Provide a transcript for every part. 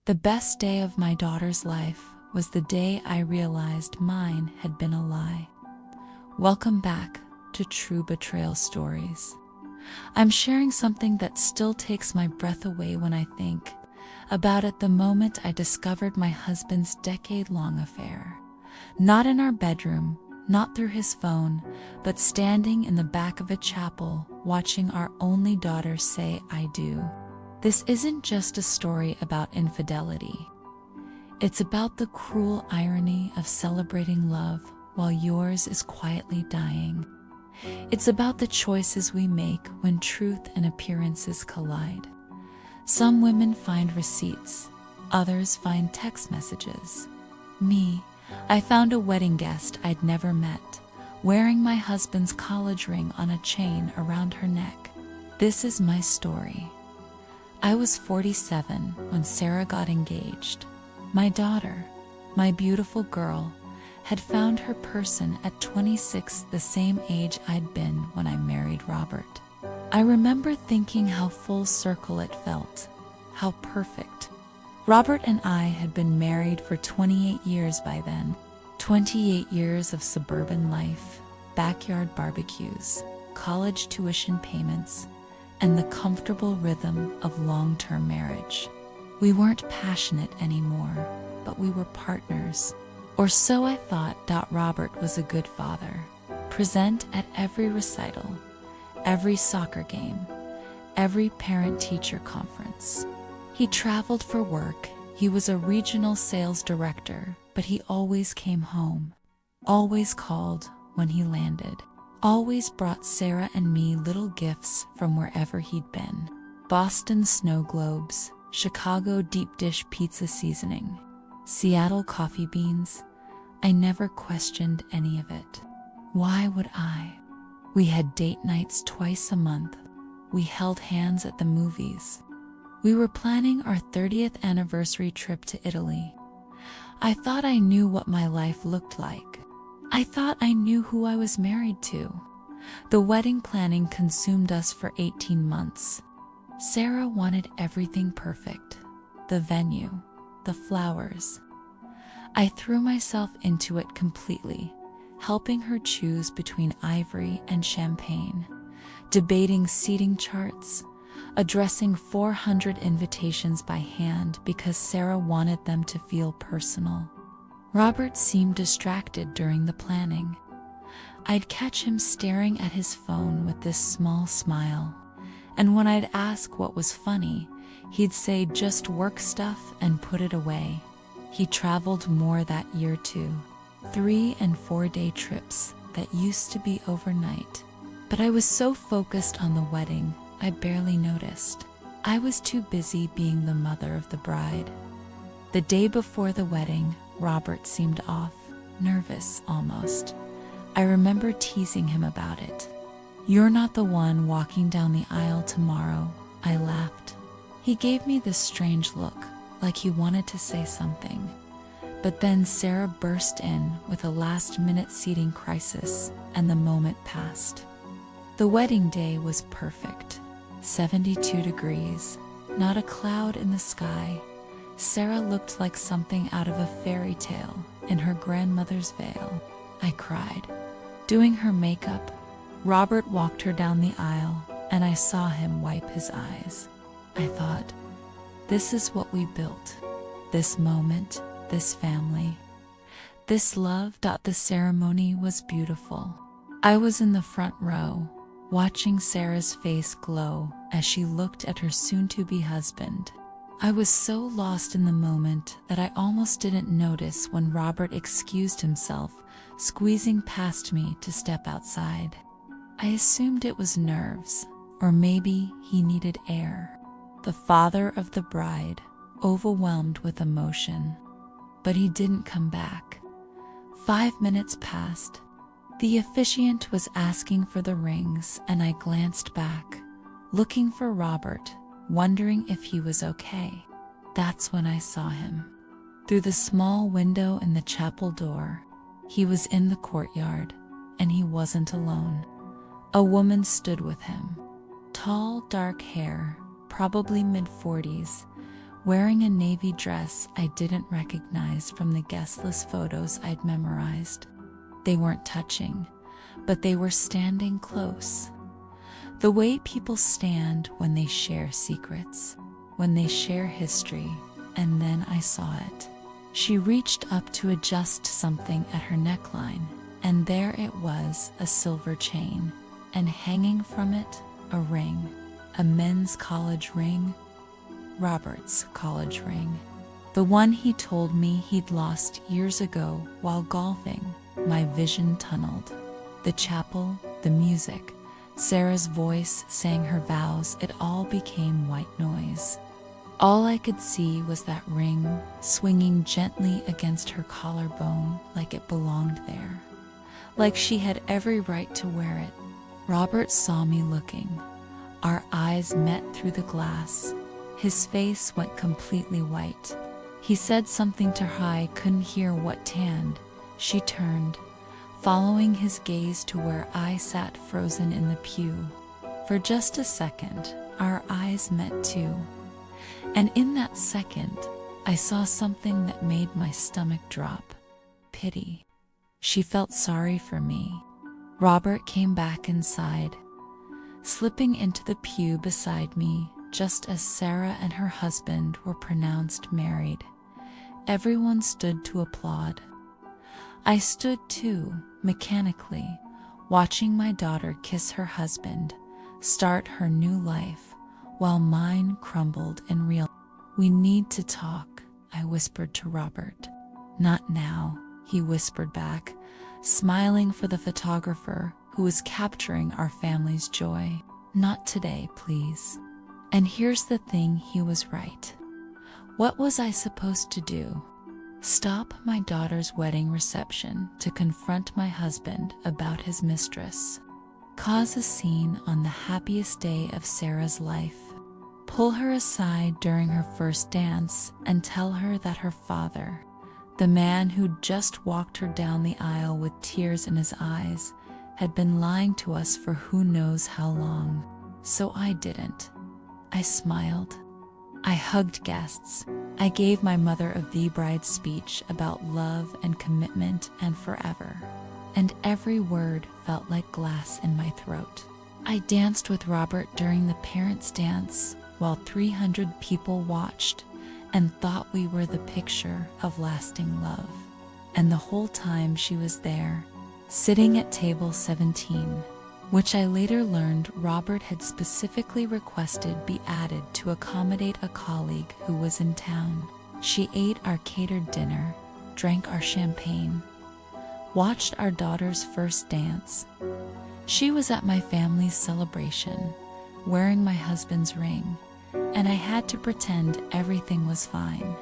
The best day of my daughter's life was the day I realized mine had been a lie. Welcome back to True Betrayal Stories. I'm sharing something that still takes my breath away when I think about it the moment I discovered my husband's decade-long affair. Not in our bedroom, not through his phone, but standing in the back of a chapel watching our only daughter say "I do." This isn't just a story about infidelity. It's about the cruel irony of celebrating love while yours is quietly dying. It's about the choices we make when truth and appearances collide. Some women find receipts, others find text messages. Me, I found a wedding guest I'd never met, wearing my husband's college ring on a chain around her neck. This is my story. I was 47 when Sarah got engaged. My daughter, my beautiful girl, had found her person at 26, the same age I'd been when I married Robert. I remember thinking how full circle it felt, how perfect. Robert and I had been married for 28 years by then, 28 years of suburban life, backyard barbecues, college tuition payments, and the comfortable rhythm of long-term marriage. We weren't passionate anymore, but we were partners. Or so I thought. Robert was a good father, present at every recital, every soccer game, every parent-teacher conference. He traveled for work. He was a regional sales director, but he always came home, always called when he landed, always brought Sarah and me little gifts from wherever he'd been. Boston snow globes, Chicago deep dish pizza seasoning, Seattle coffee beans. I never questioned any of it. Why would I? We had date nights twice a month. We held hands at the movies. We were planning our 30th anniversary trip to Italy. I thought I knew what my life looked like. I thought I knew who I was married to. The wedding planning consumed us for 18 months. Sarah wanted everything perfect. The venue, the flowers. I threw myself into it completely, helping her choose between ivory and champagne, debating seating charts, addressing 400 invitations by hand because Sarah wanted them to feel personal. Robert seemed distracted during the planning. I'd catch him staring at his phone with this small smile, and when I'd ask what was funny, he'd say just work stuff and put it away. He traveled more that year too, 3- and 4-day trips that used to be overnight. But I was so focused on the wedding, I barely noticed. I was too busy being the mother of the bride. The day before the wedding, Robert seemed off, nervous almost. I remember teasing him about it. "You're not the one walking down the aisle tomorrow," I laughed. He gave me this strange look, like he wanted to say something. But then Sarah burst in with a last-minute seating crisis, and the moment passed. The wedding day was perfect. 72 degrees, not a cloud in the sky. Sarah looked like something out of a fairy tale in her grandmother's veil. I cried. Doing her makeup, Robert walked her down the aisle, and I saw him wipe his eyes. I thought, this is what we built. This moment, this family, this love. The ceremony was beautiful. I was in the front row, watching Sarah's face glow as she looked at her soon-to-be husband. I was so lost in the moment that I almost didn't notice when Robert excused himself, squeezing past me to step outside. I assumed it was nerves, or maybe he needed air. The father of the bride, overwhelmed with emotion. But he didn't come back. 5 minutes passed. The officiant was asking for the rings, and I glanced back, looking for Robert, wondering if he was okay. That's when I saw him. Through the small window in the chapel door, he was in the courtyard, and he wasn't alone. A woman stood with him. Tall, dark hair, probably mid-40s, wearing a navy dress I didn't recognize from the guest list photos I'd memorized. They weren't touching, but they were standing close. The way people stand when they share secrets, when they share history, and then I saw it. She reached up to adjust something at her neckline, and there it was, a silver chain, and hanging from it, a ring, a men's college ring, Robert's college ring. The one he told me he'd lost years ago while golfing. My vision tunneled. The chapel, the music, Sarah's voice saying her vows, it all became white noise. All I could see was that ring swinging gently against her collarbone like it belonged there, like she had every right to wear it. Robert saw me looking. Our eyes met through the glass. His face went completely white. He said something to her I couldn't hear what tanned. She turned, following his gaze to where I sat frozen in the pew. For just a second, our eyes met too. And in that second, I saw something that made my stomach drop. Pity. She felt sorry for me. Robert came back inside, slipping into the pew beside me just as Sarah and her husband were pronounced married. Everyone stood to applaud. I stood too, mechanically, watching my daughter kiss her husband, start her new life, while mine crumbled in real. We need to talk, I whispered to Robert. Not now, he whispered back, smiling for the photographer who was capturing our family's joy. Not today, please. And here's the thing, he was right. What was I supposed to do? Stop my daughter's wedding reception to confront my husband about his mistress? Cause a scene on the happiest day of Sarah's life? Pull her aside during her first dance and tell her that her father, the man who'd just walked her down the aisle with tears in his eyes, had been lying to us for who knows how long? So I didn't. I smiled. I hugged guests. I gave my mother a V-bride speech about love and commitment and forever. And every word felt like glass in my throat. I danced with Robert during the parents' dance while 300 people watched and thought we were the picture of lasting love. And the whole time she was there, sitting at table 17, which I later learned Robert had specifically requested be added to accommodate a colleague who was in town. She ate our catered dinner, drank our champagne, watched our daughter's first dance. She was at my family's celebration, wearing my husband's ring, and I had to pretend everything was fine.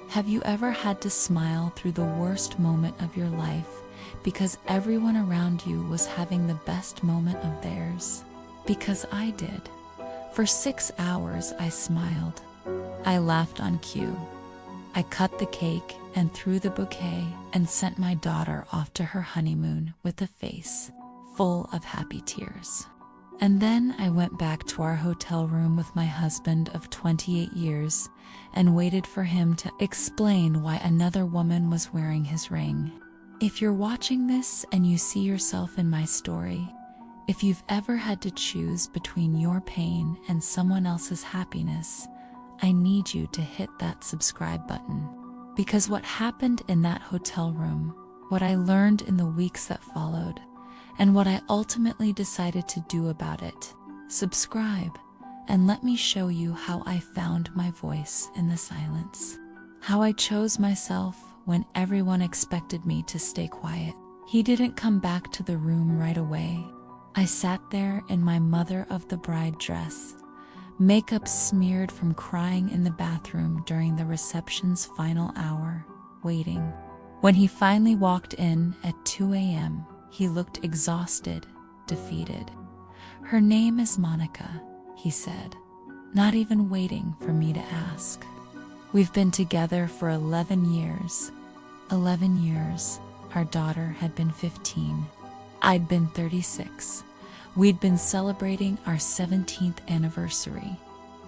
Have you ever had to smile through the worst moment of your life because everyone around you was having the best moment of theirs? Because I did. For 6 hours I smiled. I laughed on cue. I cut the cake and threw the bouquet and sent my daughter off to her honeymoon with a face full of happy tears. And then I went back to our hotel room with my husband of 28 years and waited for him to explain why another woman was wearing his ring. If you're watching this and you see yourself in my story, if you've ever had to choose between your pain and someone else's happiness, I need you to hit that subscribe button. Because what happened in that hotel room, what I learned in the weeks that followed, and what I ultimately decided to do about it, subscribe and let me show you how I found my voice in the silence. How I chose myself when everyone expected me to stay quiet. He didn't come back to the room right away. I sat there in my mother of the bride dress, makeup smeared from crying in the bathroom during the reception's final hour, waiting. When he finally walked in at 2 a.m., he looked exhausted, defeated. Her name is Monica, he said, not even waiting for me to ask. We've been together for 11 years. 11 years. Our daughter had been 15. I'd been 36. We'd been celebrating our 17th anniversary.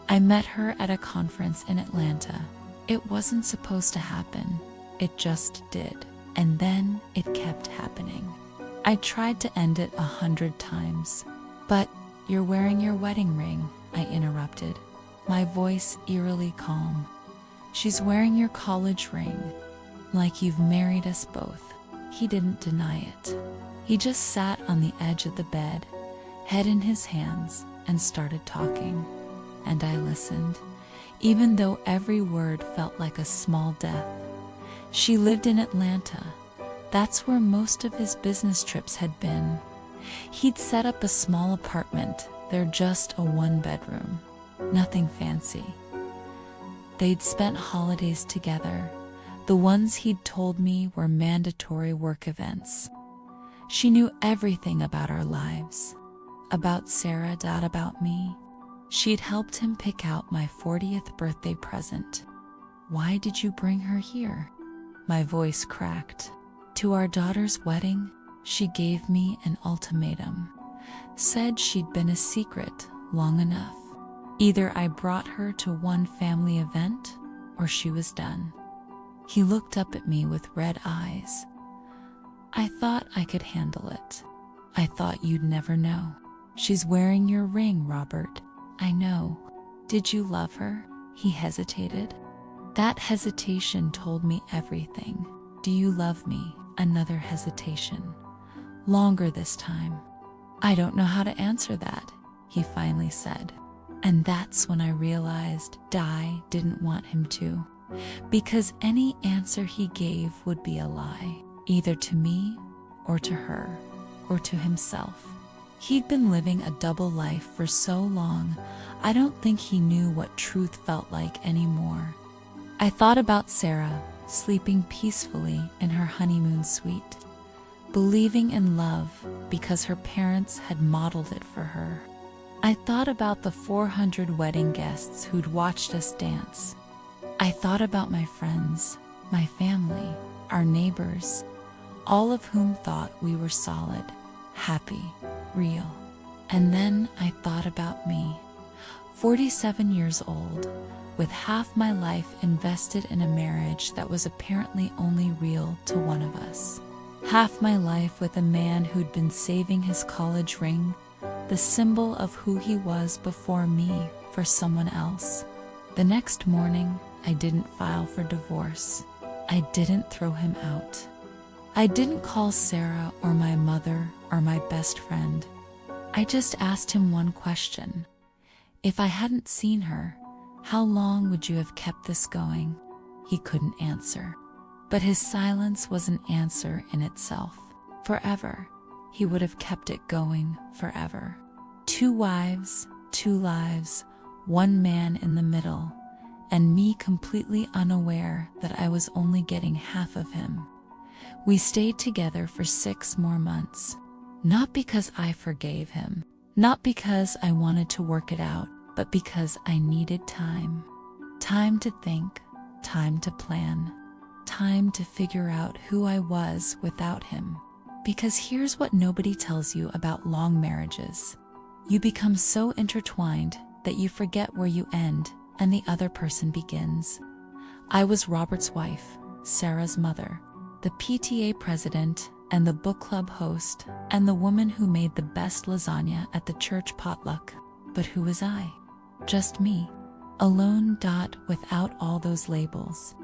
I met her at a conference in Atlanta. It wasn't supposed to happen. It just did. And then it kept happening. I tried to end it 100 times. But you're wearing your wedding ring, I interrupted, my voice eerily calm. She's wearing your college ring, like you've married us both. He didn't deny it. He just sat on the edge of the bed, head in his hands, and started talking. And I listened, even though every word felt like a small death. She lived in Atlanta. That's where most of his business trips had been. He'd set up a small apartment. They're just a one-bedroom. Nothing fancy. They'd spent holidays together. The ones he'd told me were mandatory work events. She knew everything about our lives. About Sarah, about me. She'd helped him pick out my 40th birthday present. Why did you bring her here? My voice cracked. To our daughter's wedding, she gave me an ultimatum. Said she'd been a secret long enough. Either I brought her to one family event, or she was done. He looked up at me with red eyes. I thought I could handle it. I thought you'd never know. She's wearing your ring, Robert. I know. Did you love her? He hesitated. That hesitation told me everything. Do you love me? Another hesitation. Longer this time. I don't know how to answer that, he finally said. And that's when I realized Di didn't want him to. Because any answer he gave would be a lie, either to me, or to her, or to himself. He'd been living a double life for so long, I don't think he knew what truth felt like anymore. I thought about Sarah, sleeping peacefully in her honeymoon suite, believing in love because her parents had modeled it for her. I thought about the 400 wedding guests who'd watched us dance. I thought about my friends, my family, our neighbors, all of whom thought we were solid, happy, real. And then I thought about me, 47 years old, with half my life invested in a marriage that was apparently only real to one of us. Half my life with a man who'd been saving his college ring, the symbol of who he was before me, for someone else. The next morning, I didn't file for divorce. I didn't throw him out. I didn't call Sarah or my mother or my best friend. I just asked him one question. If I hadn't seen her, how long would you have kept this going? He couldn't answer. But his silence was an answer in itself. Forever. He would have kept it going forever. 2 wives, 2 lives, 1 man in the middle, and me completely unaware that I was only getting half of him. We stayed together for 6 more months. Not because I forgave him, not because I wanted to work it out, but because I needed time. Time to think, time to plan, time to figure out who I was without him. Because here's what nobody tells you about long marriages. You become so intertwined that you forget where you end and the other person begins. I was Robert's wife, Sarah's mother, the PTA president and the book club host, and the woman who made the best lasagna at the church potluck. But who was I? Just me, alone. Without all those labels.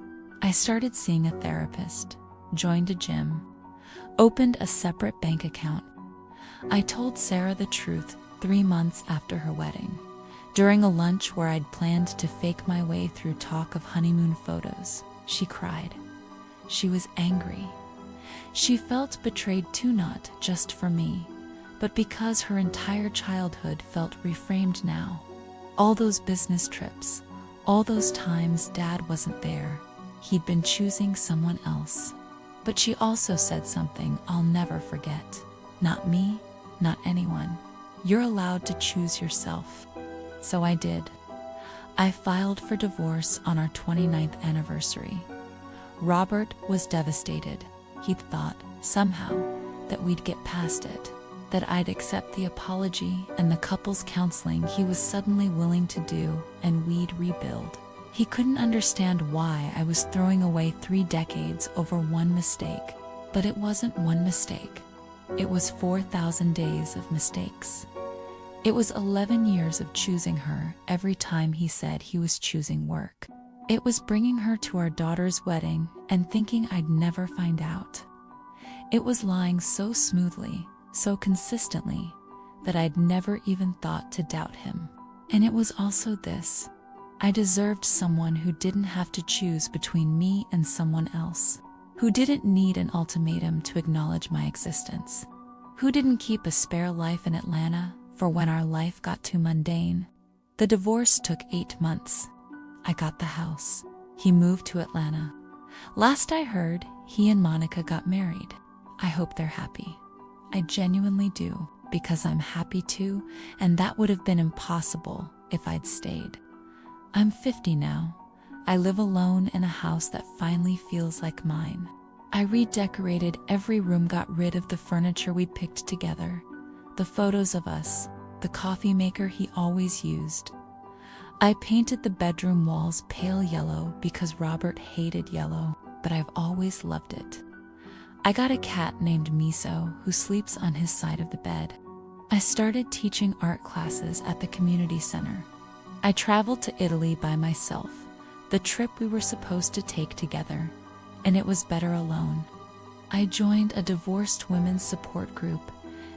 I started seeing a therapist, joined a gym, opened a separate bank account. I told Sarah the truth 3 months after her wedding, during a lunch where I'd planned to fake my way through talk of honeymoon photos. She cried. She was angry. She felt betrayed too, not just for me, but because her entire childhood felt reframed now. All those business trips, all those times Dad wasn't there. He'd been choosing someone else. But she also said something I'll never forget. Not me, not anyone. You're allowed to choose yourself. So I did. I filed for divorce on our 29th anniversary. Robert was devastated. He'd thought, somehow, that we'd get past it. that I'd accept the apology and the couples counseling he was suddenly willing to do, and we'd rebuild. He couldn't understand why I was throwing away 3 decades over one mistake. But it wasn't one mistake. It was 4,000 days of mistakes. It was 11 years of choosing her every time he said he was choosing work. It was bringing her to our daughter's wedding and thinking I'd never find out. It was lying so smoothly, so consistently, that I'd never even thought to doubt him. And it was also this: I deserved someone who didn't have to choose between me and someone else, who didn't need an ultimatum to acknowledge my existence, who didn't keep a spare life in Atlanta for when our life got too mundane. The divorce took 8 months. I got the house. He moved to Atlanta. Last I heard, he and Monica got married. I hope they're happy. I genuinely do, because I'm happy too, and that would have been impossible if I'd stayed. I'm 50 now. I live alone in a house that finally feels like mine. I redecorated every room, got rid of the furniture we'd picked together, the photos of us, the coffee maker he always used. I painted the bedroom walls pale yellow because Robert hated yellow, but I've always loved it. I got a cat named Miso who sleeps on his side of the bed. I started teaching art classes at the community center. I traveled to Italy by myself, the trip we were supposed to take together, and it was better alone. I joined a divorced women's support group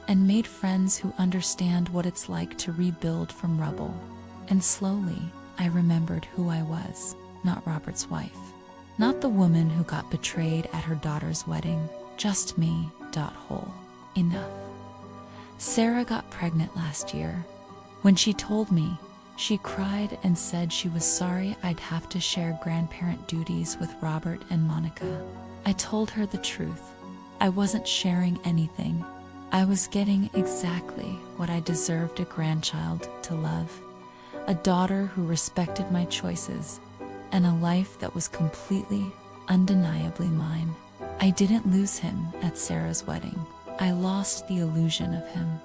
and made friends who understand what it's like to rebuild from rubble. And slowly, I remembered who I was, not Robert's wife. Not the woman who got betrayed at her daughter's wedding, just me, whole. Enough. Sarah got pregnant last year. When she told me, she cried and said she was sorry I'd have to share grandparent duties with Robert and Monica. I told her the truth. I wasn't sharing anything. I was getting exactly what I deserved: a grandchild to love, a daughter who respected my choices, and a life that was completely, undeniably mine. I didn't lose him at Sarah's wedding. I lost the illusion of him,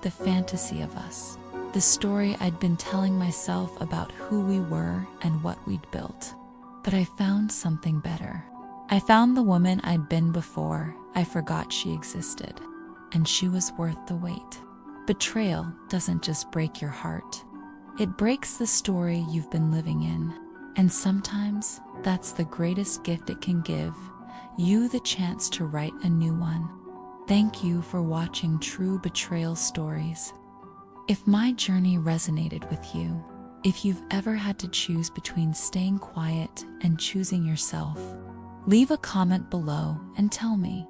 the fantasy of us, the story I'd been telling myself about who we were and what we'd built. But I found something better. I found the woman I'd been before I forgot she existed, and she was worth the wait. Betrayal doesn't just break your heart. It breaks the story you've been living in. And sometimes that's the greatest gift it can give, you the chance to write a new one. Thank you for watching True Betrayal Stories. If my journey resonated with you, if you've ever had to choose between staying quiet and choosing yourself, leave a comment below and tell me.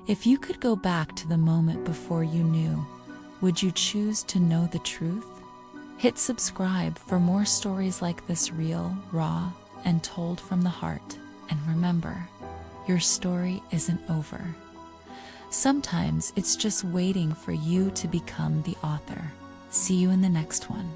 If you could go back to the moment before you knew, would you choose to know the truth? Hit subscribe for more stories like this, real, raw, and told from the heart. And remember, your story isn't over. Sometimes it's just waiting for you to become the author. See you in the next one.